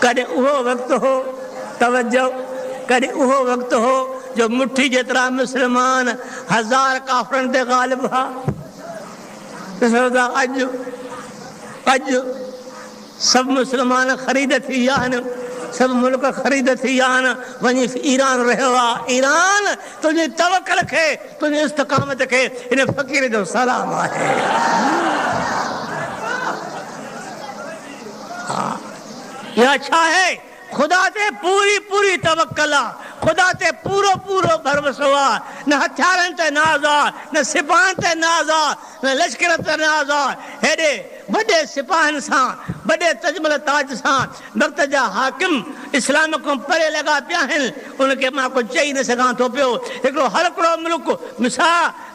कॾहिं उहो वक़्तु हो, तवज्जो, कॾहिं उहो वक़्तु हो जो मुट्ठी जेतिरा मुस्लमान 1000 काफ़रनि ते ग़ालिब हुआ। ॾिसो था अॼु सभु मुस्लमान ख़रीद थी विया आहिनि, सभु मुल्क ख़रीद थी विया आहिनि, वञी ईरान रहियो आहे। ईरान तुंहिंजी तवक्कल खे, तुंहिंजी इस्तक़ामत खे हिन फ़क़ीर जो सलाम आहे। या छा है, खुदा ते पूरी पूरी तवक्कल आहे, खुदा ते पूरो पूरो भरोसो आहे। न हथियारनि ते नाज़ आहे, न सिपाहिनि ते नाज़ आहे, न लश्कर ते नाज़ आहे। हेॾे वॾे सिपाहियुनि सां, वॾे तजमल ताज सां वक़्त जा हाकिम इस्लाम खां परे लॻा पिया आहिनि। उनखे मां कुझु चई न सघां थो पियो। हिकिड़ो हलकड़ो मुल्क मिसा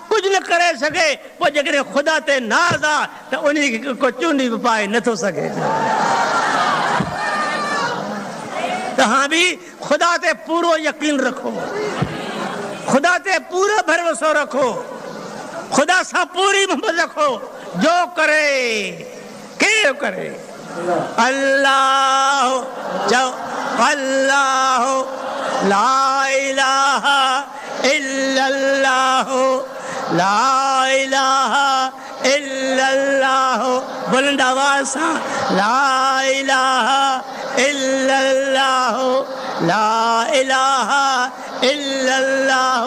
कुझु न करे सघे, पोइ जेकॾहिं ख़ुदा ते नाज़ आहे त उन खे को चूंडी बि पाए नथो सघे। तव्हां बि ख़ुदा ते पूरो यकीन रखो, ख़ुदा ते पूरो भरोसो रखो, ख़ुदा सां पूरी मोहबत रखो। जो करे केरु करे, अल्लाह चओ, अल्लाह ला इलाहा इल्लल्लाह, ला इलाहा इल्लल्लाह। बुलंद आवाज़ सां ला इलाहा इल्लल्लाह, ला इलाहा इल्लल्लाह।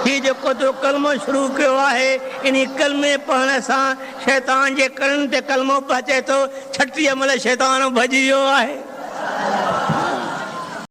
ही जेको तो कलमो शुरू कयो आहे, इन कलमे पढ़ण सां शैतान जे कन ते कलमो पहुचे थो। 36 महिल शैतान भॼी वियो आहे।